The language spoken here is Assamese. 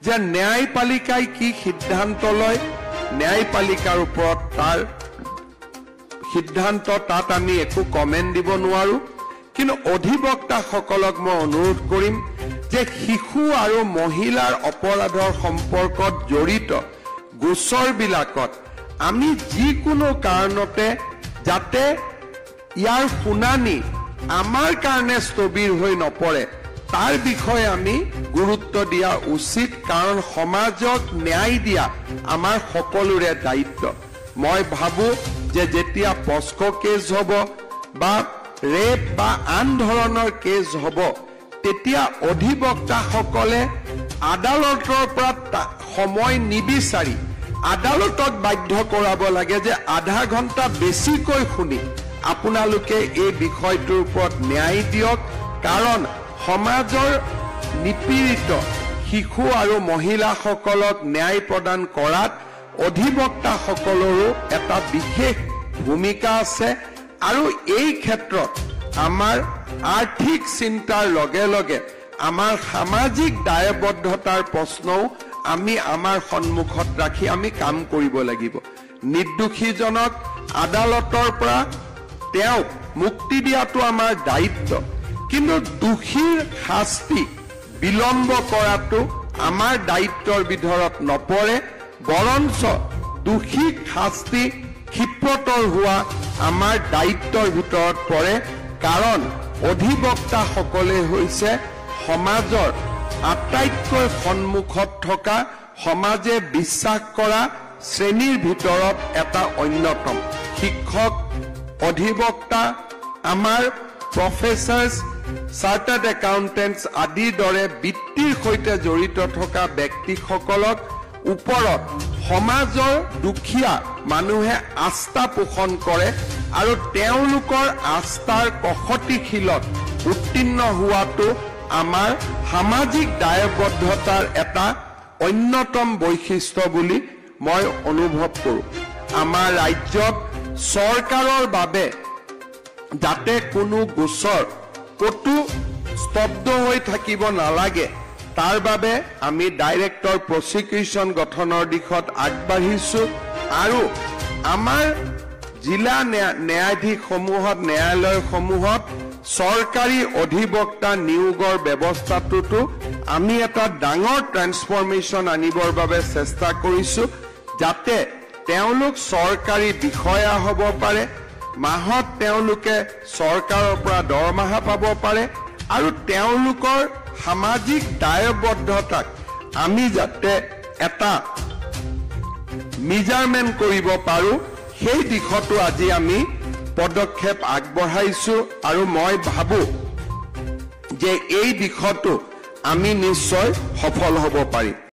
যে ন্যায়পালিকাই কি সিদ্ধান্ত লয়, ন্যায়পালিকাৰ ওপৰত তাৰ সিদ্ধান্ত তাত আমি একো কমেন্ট দিব নোৱাৰো। কিন্তু অধিবক্তাসকলক মই অনুৰোধ কৰিম যে শিশু আৰু মহিলাৰ অপৰাধৰ সম্পৰ্কত জড়িত গোচৰবিলাকত আমি যিকোনো কাৰণতে যাতে ইয়াৰ শুনানি আমাৰ কাৰণে স্থবিৰ হৈ নপৰে তাৰ বিষয়ে আমি গুৰুত্ব দিয়া উচিত, কাৰণ সমাজক ন্যায় দিয়া আমাৰ সকলোৰে দায়িত্ব। মই ভাবো যে যেতিয়া পস্কো কেছ হ'ব বা ৰেপ বা আন ধৰণৰ কেছ হ'ব তেতিয়া অধিবক্তাসকলে আদালতৰ পৰা সময় নিবিচাৰি আদালতক বাধ্য কৰাব লাগে যে আধা ঘণ্টা বেছিকৈ শুনি আপোনালোকে এই বিষয়টোৰ ওপৰত ন্যায় দিয়ক, কাৰণ সমাজৰ নিপীড়িত শিশু আৰু মহিলাসকলক ন্যায় প্ৰদান কৰাত অধিবক্তাসকলৰো এটা বিশেষ ভূমিকা আছে। আৰু এই ক্ষেত্ৰত আমাৰ আৰ্থিক চিন্তাৰ লগে লগে আমাৰ সামাজিক দায়বদ্ধতাৰ প্ৰশ্নও আমি আমাৰ সন্মুখত ৰাখি আমি কাম কৰিব লাগিব। নিৰ্দোষীজনক আদালতৰ পৰা তেওঁক মুক্তি দিয়াটো আমাৰ দায়িত্ব, কিন্তু দোষীৰ শাস্তি বিলম্ব কৰাটো আমাৰ দায়িত্বৰ ভিতৰত নপৰে, বৰঞ্চ দোষীক শাস্তি ক্ষিপ্ৰতৰ হোৱা আমাৰ দায়িত্বৰ ভিতৰত পৰে। কাৰণ অধিবক্তাসকলে হৈছে সমাজৰ আটাইতকৈ সন্মুখত থকা সমাজে বিশ্বাস কৰা শ্ৰেণীৰ ভিতৰত এটা অন্যতম। শিক্ষক, অধিবক্তা, আমাৰ প্ৰফেচাৰ্ছ, চাৰ্টাৰ্ড একাউণ্টেণ্টছ আদিৰ দৰে বৃত্তিৰ সৈতে জড়িত থকা ব্যক্তিসকলক ওপৰত সমাজৰ দুখীয়া মানুহে আস্থা পোষণ কৰে আৰু তেওঁলোকৰ আস্থাৰ কসতিশীলত উত্তীৰ্ণ হোৱাটো আমাৰ সামাজিক দায়বদ্ধতাৰ এটা অন্যতম বৈশিষ্ট্য বুলি মই অনুভৱ কৰোঁ। আমাৰ ৰাজ্যত চৰকাৰৰ বাবে যাতে কোনো গোচৰ কতো স্তব্ধ হৈ থাকিব নালাগে তাৰ বাবে আমি ডাইৰেক্টৰ প্ৰচিকিউশ্যন গঠনৰ দিশত আগবাঢ়িছো আৰু আমাৰ জিলা ন্যায়াধীশসমূহত ন্যায়ালয়সমূহত চৰকাৰী অধিবক্তা নিয়োগৰ ব্যৱস্থাটোতো আমি এটা ডাঙৰ ট্ৰান্সফৰমেশ্যন আনিবৰ বাবে চেষ্টা কৰিছো, যাতে তেওঁলোক চৰকাৰী বিষয়া হ'ব পাৰে, মাহত তেওঁলোকে চৰকাৰৰ পৰা দৰমহা পাব পাৰে আৰু তেওঁলোকৰ সামাজিক দায়বদ্ধতাক আমি যাতে এটা মেজাৰমেণ্ট কৰিব পাৰো সেই দিশতো আজি আমি পদক্ষেপ আগবঢ়াইছো আৰু মই ভাবো যে এই দিশতো আমি নিশ্চয় সফল হ'ব পাৰিম।